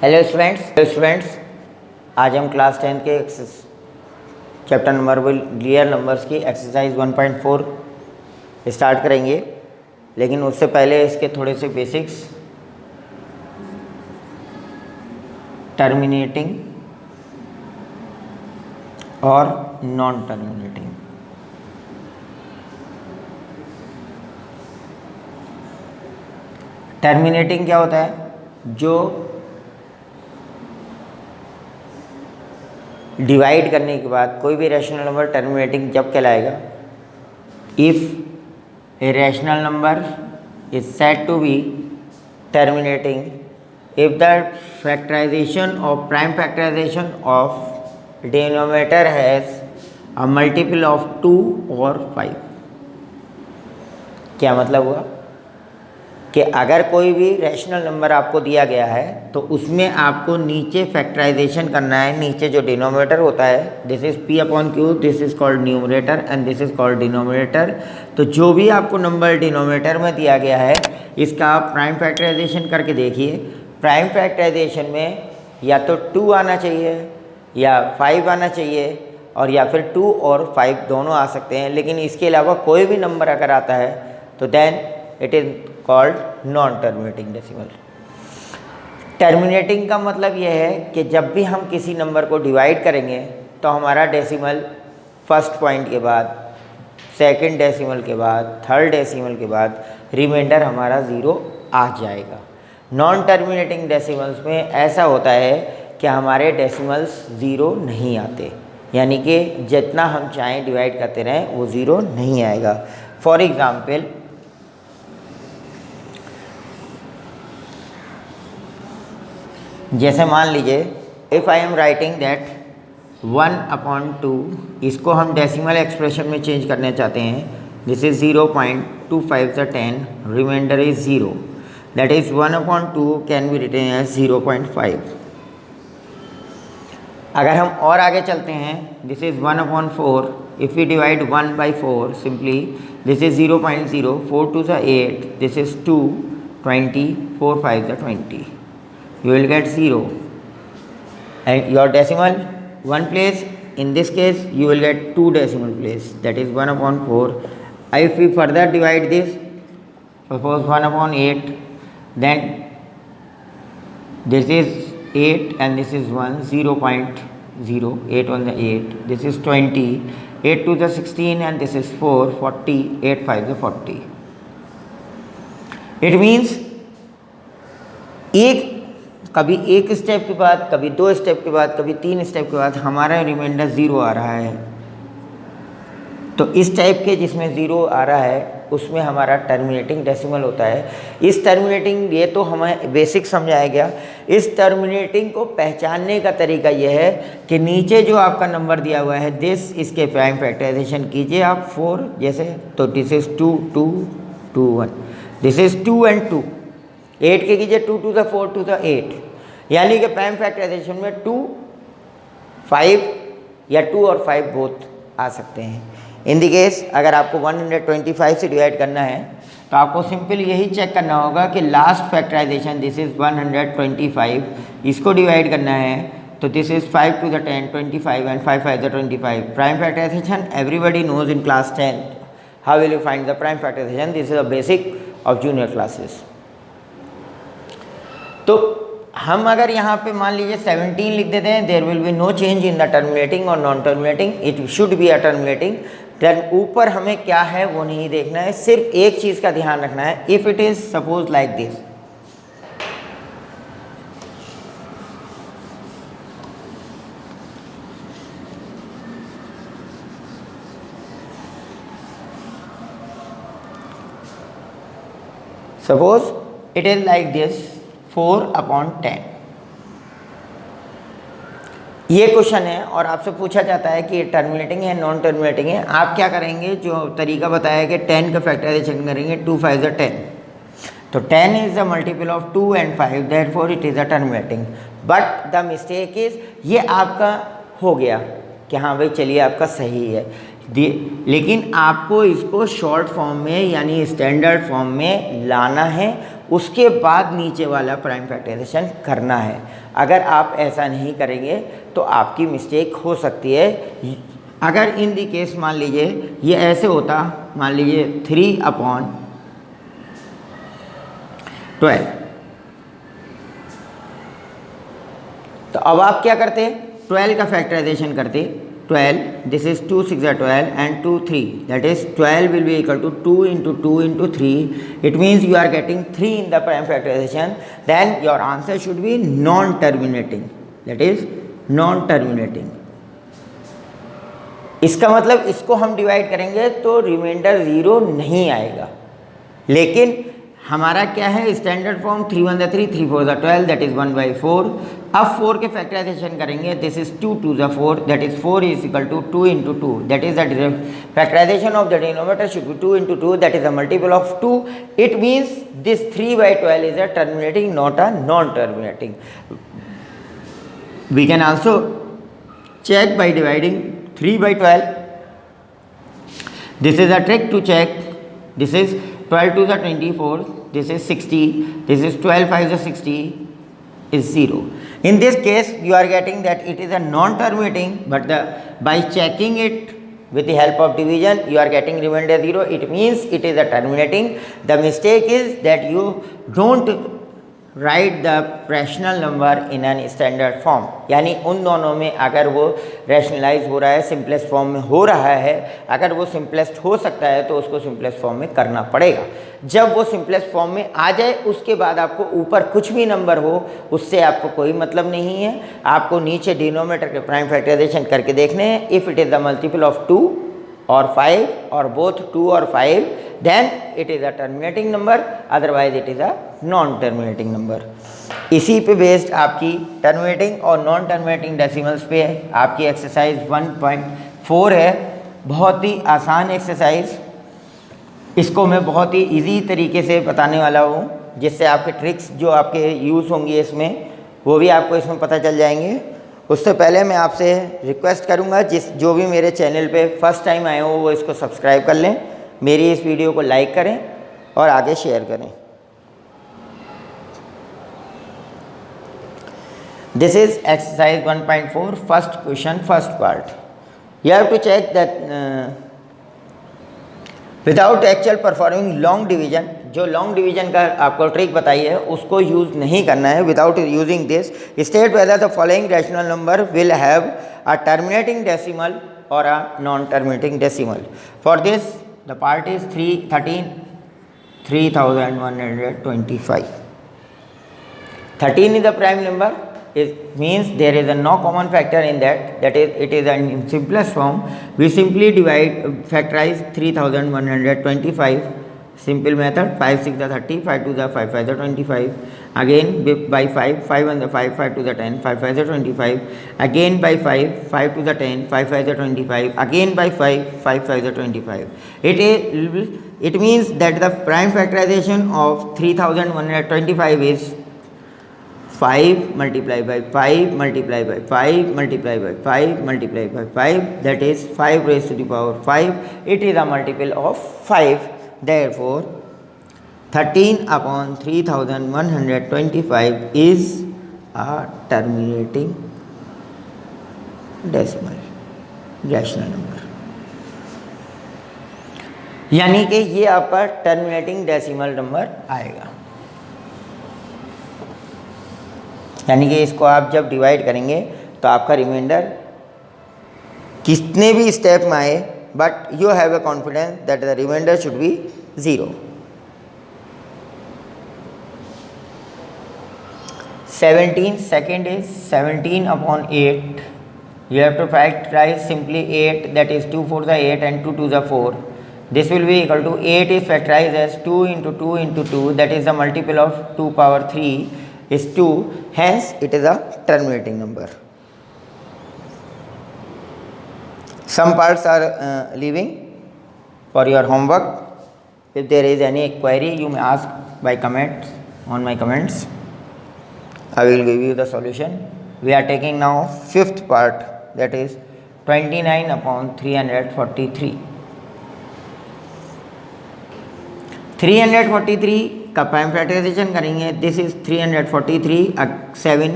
Hello students, आज हम class 10 के चैप्टर नंबर रियल नंबर्स की एक्सरसाइज 1.4 स्टार्ट करेंगे। लेकिन उससे पहले इसके थोड़े से बेसिक्स, टर्मिनेटिंग और नॉन टर्मिनेटिंग। टर्मिनेटिंग क्या होता है? जो डिवाइड करने के बाद कोई भी रैशनल नंबर टर्मिनेटिंग जब कहलाएगा, if a rational number is said to be terminating if the factorization of prime factorization of denominator has a multiple of 2 और 5। क्या मतलब हुआ कि अगर कोई भी रैशनल नंबर आपको दिया गया है तो उसमें आपको नीचे फैक्टराइजेशन करना है। नीचे जो डिनोमिनेटर होता है, this is p upon Q, this is called numerator and this is called denominator. तो जो भी आपको नंबर डिनोमिनेटर में दिया गया है, इसका आप प्राइम फैक्टराइजेशन करके देखिए। प्राइम फैक्टराइजेशन में या तो 2 आना चाहिए या 5 आना चाहिए, और या फिर 2 और 5 दोनों आ सकते हैं। लेकिन इसके अलावा कोई भी नंबर अगर आता है तो then it is called non terminating decimal. Terminating का मतलब यह है कि जब भी हम किसी नंबर को डिवाइड करेंगे तो हमारा डेसिमल फर्स्ट पॉइंट के बाद, सेकंड डेसिमल के बाद, थर्ड डेसिमल के बाद रिमाइंडर हमारा 0 आ जाएगा। नॉन टर्मिनेटिंग डेसिमल्स में ऐसा होता है कि हमारे डेसिमल्स 0 नहीं आते, यानी कि जितना हम चाहें डिवाइड करते रहें वो 0 नहीं आएगा। फॉर एग्ज़ाम्पल, जैसे मान लीजिए if I am writing that 1/2, इसको हम डेसिमल एक्सप्रेशन में चेंज करना चाहते हैं। This is 0.25 the 10, remainder is 0, that is 1/2 can be written as 0.5। अगर हम और आगे चलते हैं, this is 1/4, if we divide 1/4 simply, this is 0.0, 4 to the 8, this is 2, 20, 4 5 the 20, you will get 0, and your decimal 1 place. In this case you will get 2 decimal place, that is 1/4. If we further divide this, suppose 1/8, then this is 8 and this is 1, 0.0, 8 on the 8, this is 20, 8 to the 16 and this is 4, 40, 8 5 the 40. It means कभी एक step के बाद, कभी 2 step के बाद, कभी 3 step के बाद हमारा रिमाइंडर 0 आ रहा है। तो इस टाइप के जिसमें 0 आ रहा है उसमें हमारा टर्मिनेटिंग डेसिमल होता है। इस टर्मिनेटिंग, ये तो हमें बेसिक समझाया गया। इस टर्मिनेटिंग को पहचानने का तरीका यह है कि नीचे जो आपका नंबर दिया हुआ है दिस, इसके प्राइम फैक्टराइजेशन कीजिए आप 4 जैसे, तो this is 2 2 2 1, this is 2 and 2, 8 के कीजिए 2 to the 4 to the 8, यानी कि प्राइम फैक्टराइजेशन में 2 5 या 2 और 5 बोथ आ सकते हैं। इन दी केस अगर आपको 125 से डिवाइड करना है तो आपको सिंपल यही चेक करना होगा कि लास्ट फैक्टराइजेशन, दिस इज़ 125, इसको डिवाइड करना है तो this is 5 to the 10, 25 and 5 5 the 25। Prime factorization everybody knows in class 10। How will you find the prime factorization? This is a basic of junior classes. तो हम अगर यहाँ पे मान लीजिए 17 लिख देते हैं, there will be no change in the terminating और non terminating, it should be a terminating. Then ऊपर हमें क्या है वो नहीं देखना है, सिर्फ एक चीज़ का ध्यान रखना है। If it is suppose like this, suppose it is like this 4/10, ये क्वेश्चन है और आपसे पूछा जाता है कि ये टर्मिनेटिंग है नॉन टर्मिनेटिंग है। आप क्या करेंगे, जो तरीका बताया है कि 10 का फैक्टराइजेशन करेंगे, 2 5 the 10, तो 10 is the multiple of 2 and 5, therefore it is a terminating. But the mistake is, ये आपका हो गया कि हाँ भाई चलिए आपका सही है, लेकिन आपको इसको शॉर्ट फॉर्म में यानी स्टैंडर्ड फॉर्म में लाना है, उसके बाद नीचे वाला प्राइम फैक्टराइजेशन करना है। अगर आप ऐसा नहीं करेंगे तो आपकी मिस्टेक हो सकती है। अगर इन दी केस मान लीजिए ये ऐसे होता, मान लीजिए 3/12, तो अब आप क्या करते, 12 का फैक्टराइजेशन करते। 12, this is 2 6 12 and 2 3, that is 12 will be equal to 2 into 2 into 3. It means you are getting 3 in the prime factorization. Then your answer should be non-terminating, that is non-terminating. इसका मतलब इसको हम डिवाइड करेंगे तो reminder 0 नहीं आएगा। लेकिन हमारा क्या है स्टैंडर्ड फॉर्म, 3 1 3 3 4 12, दैट इज 1/4। अब 4 के फैक्टराइजेशन करेंगे, this is 2 2 4, that is 4 is equal to 2 into 2, that is the factorization of the denominator should be 2 into 2, that is the multiple of 2। It means this 3/12 is a terminating, not a non terminating. We can also check by dividing 3/12. This is a trick to check. This is 12 to the 24, this is 60, this is 12 5 the 60 is 0. In this case you are getting that it is a non-terminating, but by checking it with the help of division you are getting remainder 0. It means it is a terminating. The mistake is that you don't right the rational number in an standard form, यानी उन दोनों में अगर वो rationalise हो रहा है, simplest form में हो रहा है, अगर वो सिंपलेस्ट हो सकता है तो उसको सिंपलेस्ट फॉर्म में करना पड़ेगा। जब वो सिंपलेस्ट फॉर्म में आ जाए उसके बाद आपको ऊपर कुछ भी नंबर हो उससे आपको कोई मतलब नहीं है। आपको नीचे डिनोमिनेटर के प्राइम फैक्टराइजेशन करके देखने हैं। If it is the multiple of 2 or 5 or both 2 or 5, then it is a terminating number, otherwise it is a non-terminating number. इसी पे बेस्ड आपकी टर्मिनेटिंग और नॉन टर्मिनेटिंग डेसिमल्स पे है आपकी एक्सरसाइज 1.4 है। बहुत ही आसान एक्सरसाइज, इसको मैं बहुत ही इजी तरीके से बताने वाला हूँ, जिससे आपके ट्रिक्स जो आपके यूज़ होंगी इसमें वो भी आपको इसमें पता चल जाएंगे। उससे पहले मैं आपसे रिक्वेस्ट करूंगा जो भी मेरे चैनल पे फर्स्ट टाइम आए हो वो इसको सब्सक्राइब कर लें, मेरी इस वीडियो को लाइक करें और आगे शेयर करें। This is exercise 1.4 first question first part. You have to check that without actual performing long division, जो लॉन्ग डिवीजन का आपको ट्रिक बताई है उसको यूज़ नहीं करना है। Without using this state whether the following rational number will have a terminating decimal और a non terminating decimal. For this the part is 3125। 13 is the prime number. It means there is a no common factor in that, that is it is in simplest form. We simply factorize 3125. Simple method, 5 6 the 30, 5 2 the 5 5 the 25. Again by 5, 5 1 the 5, 5 2 the 10, 5 5 the 25. Again by 5, 5 2 the 10, 5 5 the 25. Again by 5, 5 5 the 25. It means that the prime factorization of 3125 is 5 multiplied by 5 multiplied by 5 multiplied by 5 multiplied by 5, that is 5 raised to the power 5. It is a multiple of 5. Therefore 13/3125 is a terminating decimal rational number, यानी कि ये आपका terminating decimal number आएगा। यानी कि इसको आप जब डिवाइड करेंगे तो आपका रिमाइंडर कितने भी स्टेप में आए, but you have a confidence that the remainder should be 0। 17 second is 17/8. You have to factorize simply 8, that is 2 4 the 8 and 2 2 the 4. This will be equal to 8 is factorized as 2 into 2 into 2, that is the multiple of 2 power 3 is 2, hence it is a terminating number. Some parts are leaving for your homework. If there is any query you may ask by comments on my comments. I will give you the solution. We are taking now fifth part, that is 29/343। 343 का prime factorisation करेंगे, this is 343 7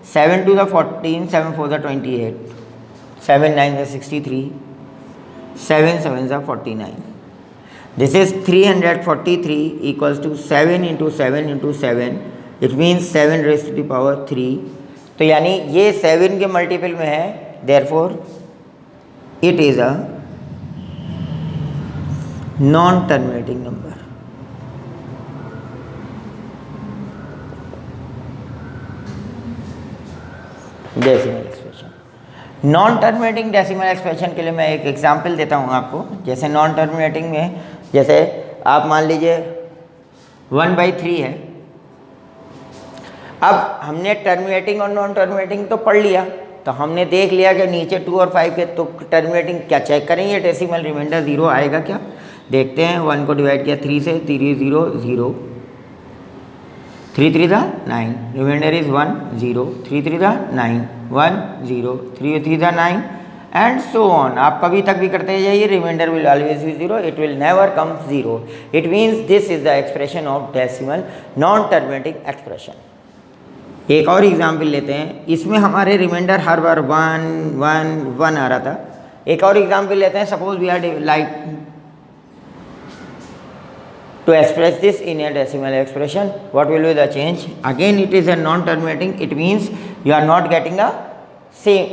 7 to the 14, 7 4 the 28, 7 9 the 63, 7 7 the 49. This is 343 equals to 7 into 7 into 7, it means 7 raised to the power 3. तो यानी ये 7 के multiple में है, therefore it is a non terminating number. Decimal expression, non terminating decimal expression के लिए मैं एक एग्जांपल देता हूँ आपको। जैसे नॉन टर्मिनेटिंग में, जैसे आप मान लीजिए 1/3 है। अब हमने टर्मिनेटिंग और नॉन टर्मिनेटिंग तो पढ़ लिया, तो हमने देख लिया कि नीचे 2 और 5 के, तो टर्मिनेटिंग क्या चेक करेंगे, डेसिमल रिमाइंडर 0 आएगा क्या, देखते हैं। 1 को डिवाइड किया 3 से, 3 0 0, 3 3 9, reminder is 1 0, 3 3 9, 1 0, 3 3 9 and so on. आप कभी तक भी करते जाइए, remainder will always be 0, it will never come 0। It means this is the expression of decimal non terminating expression. एक और एग्जाम्पल लेते हैं, इसमें हमारे रिमाइंडर हर बार 1 1 1 आ रहा था। एक और एग्जाम्पल लेते हैं, suppose we are like to express this in a decimal expression, what will be the change? Again it is a non-terminating, it means you are not getting a same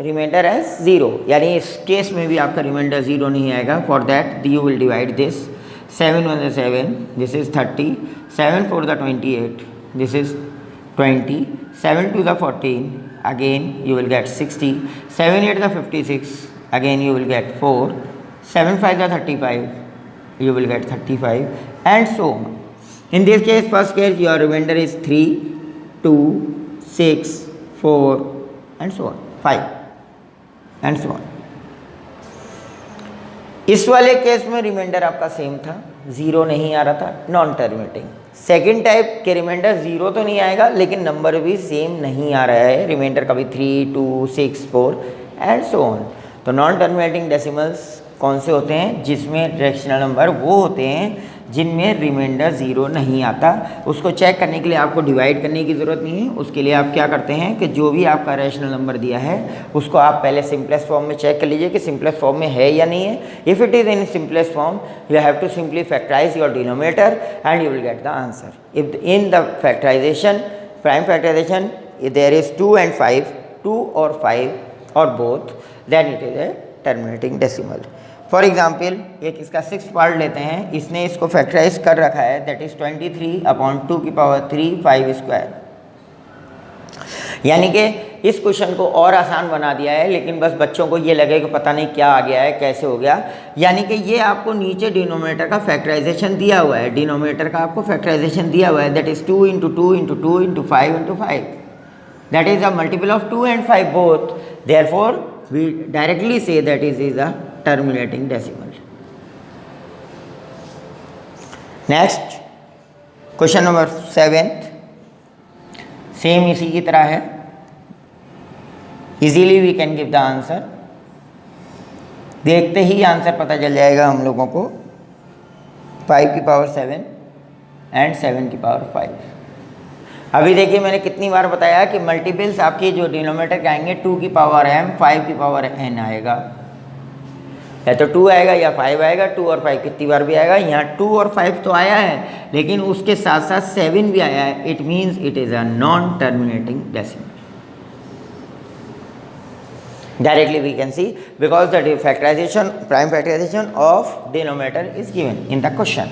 remainder as 0, यानी इस case में भी आपका reminder 0 नहीं आएगा। For that you will divide this, 7 1 7, this is 30, 7 4 the 28, this is 20, 7 2 the 14, again you will get 60, 7 8 the 56, again you will get 4, 7 5 the 35, you will get 35 and so on. In this case, first case your remainder is 3 2 6 4 and so on, 5 and so on. इस वाले case में reminder आपका same था, 0 नहीं आ रहा था, non terminating. Second type के reminder 0 तो नहीं आएगा, लेकिन नंबर भी सेम नहीं आ रहा है, रिमाइंडर कभी 3 2 6 4 एंड सो ऑन। तो नॉन टर्मिनेटिंग डेसिमल्स कौन से होते हैं, जिसमें रैशनल नंबर वो होते हैं जिनमें रिमाइंडर 0 नहीं आता। उसको चेक करने के लिए आपको डिवाइड करने की ज़रूरत नहीं है। उसके लिए आप क्या करते हैं कि जो भी आपका रैशनल नंबर दिया है उसको आप पहले सिंपलेस्ट फॉर्म में चेक कर लीजिए कि सिंपलेस्ट फॉर्म में है या नहीं है। If it is in simplest form you have to simply factorize your denominator and you will get the answer. If in the factorization, prime factorization, if there is 2 and 5, 2 or 5 or both, then it is a terminating decimal. For example एक इसका 6th part लेते हैं, इसने इसको factorise कर रखा है, that is 23/2⁵ 5²। यानी कि इस क्वेश्चन को और आसान बना दिया है, लेकिन बस बच्चों को ये लगे कि पता नहीं क्या आ गया है, कैसे हो गया। यानी कि ये आपको नीचे डिनोमिनेटर का फैक्टराइजेशन दिया हुआ है, डिनोमिनेटर का आपको फैक्टराइजेशन दिया हुआ है, that is 2 × 2 × 2 × 5 × 5, that is a multiple of 2 and 5 both. Therefore we directly से that is a terminating decimal. Next question number 7th, same इसी की तरह है, easily we can give the answer. देखते ही आंसर पता चल जाएगा हम लोगों को, 5⁻7 एंड 7⁻5। अभी देखिए मैंने कितनी बार बताया कि मल्टीपल्स आपकी जो डिनोमिनेटर के आएंगे 2⁻m 5⁻n आएगा, या तो 2 आएगा या 5 आएगा। 2 और 5 कितनी बार भी आएगा, यहाँ 2 और 5 तो आया है, लेकिन उसके साथ साथ 7 भी आया है। It means it is a non terminating decimal. Directly we can see because the factorization, prime factorization of denominator is given in the question,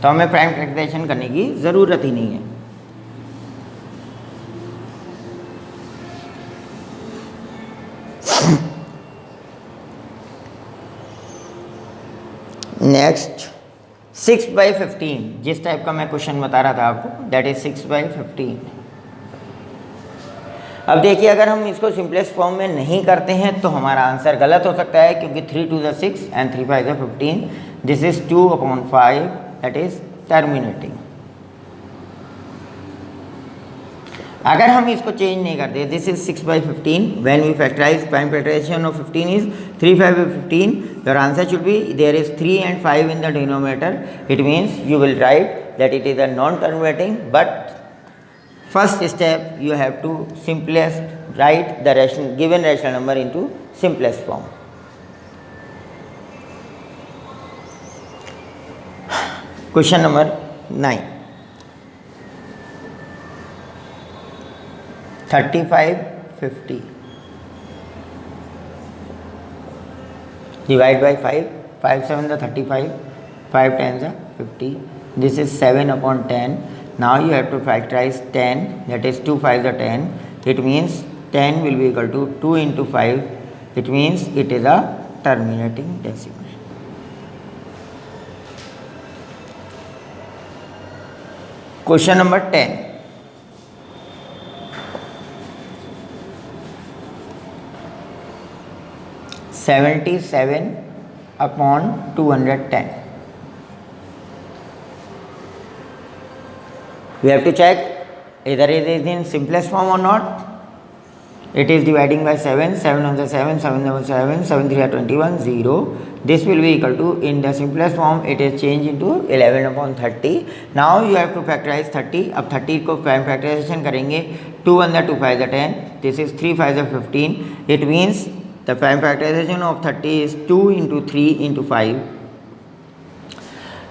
तो हमें प्राइम फैक्टराइजेशन करने की ज़रूरत ही नहीं है। नेक्स्ट 6/15, जिस टाइप का मैं क्वेश्चन बता रहा था आपको, दैट इज 6/15। अब देखिए अगर हम इसको सिंपलेस्ट फॉर्म में नहीं करते हैं तो हमारा आंसर गलत हो सकता है, क्योंकि 3 2 6 and 3 5 15, this is 2/5, that is terminating. अगर हम इसको चेंज नहीं करते, this is 6/15, when we factorize prime factorization of 15 is 3 5 15, your answer should be there is 3 and 5 in the denominator, it means you will write that it is a non terminating, but first step you have to simplest write the given rational number into simplest form. Question number 9. 35 50 divide by 5, 5 7 the 35, 5 10 the 50, this is 7/10. Now you have to factorize 10, that is 2 5 the 10, it means 10 will be equal to 2 into 5, it means it is a terminating decimal. Question number 10. 77/210. We have to check either it is in simplest form or not. It is dividing by 7, 7 on the 7, 7 on the 7, 7 3 are 21, 0. This will be equal to, in the simplest form it is changed into 11/30. Now you have to factorize 30. अब 30 को prime factorisation करेंगे, 2 1 the 2 5 the 10, this is 3 5 the 15. It means the prime factorization of 30 is 2 into 3 into 5.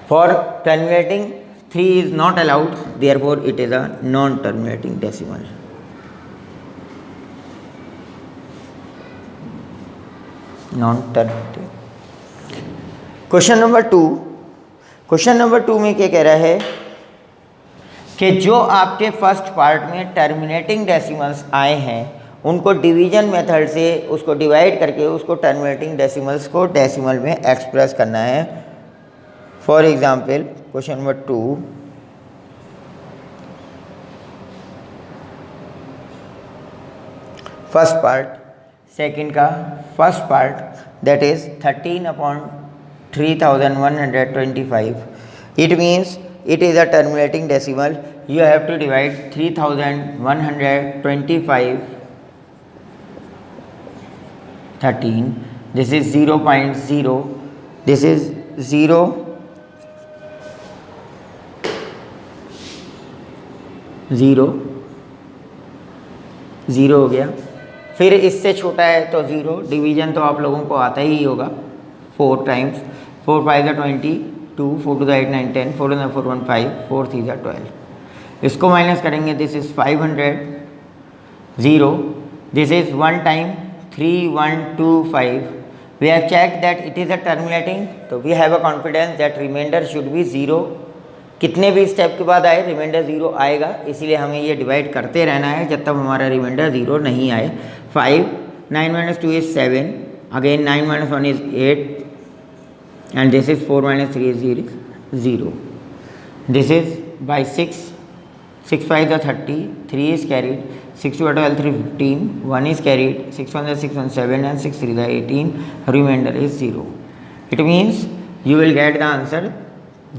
For terminating, 3 is not allowed, therefore it is a non-terminating decimal. Non-terminating. Question number 2. Question number 2 में क्या कह रहा है कि जो आपके first part में terminating decimals आए हैं उनको डिवीजन मेथड से उसको डिवाइड करके उसको टर्मिनेटिंग डेसिमल्स को डेसिमल में एक्सप्रेस करना है. For example question number 2, first part, second का first part, that is 13/3125. It means it is a terminating decimal. You have to divide 3125 13. This is 0.0. This is 0 0 0 हो गया. फिर इससे छोटा है तो 0. डिवीजन तो आप लोगों को आता ही होगा. 4 टाइम्स 4 5 20, 2 4 2 8 9 10, 4 2 4 1 5, 4 3 12. इसको माइनस करेंगे. This is 500 0. This is 1 time 3 1 2 5. We have check that it is a terminating, तो we have a confidence that remainder should be 0. कितने भी स्टेप के बाद आए रिमाइंडर 0 आएगा, इसीलिए हमें ये डिवाइड करते रहना है जब तक हमारा रिमाइंडर 0 नहीं आए. 5 9 - 2 is 7, again 9 - 1 is 8, and this is 4 - 3 is 0. This is by 6, 6 5 the 30, 3 is carried, 6 2 12 3 15, 1 is carried, 6 1 the 6 1 7, and 6 3 the 18, remainder is 0. It means you will get the answer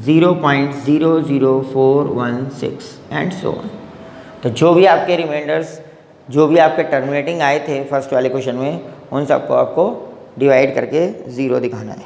0.00416 and so on. तो जो भी आपके reminders, जो भी आपके terminating आए थे first वाले क्वेश्चन में, उन सबको आपको डिवाइड करके 0 दिखाना है.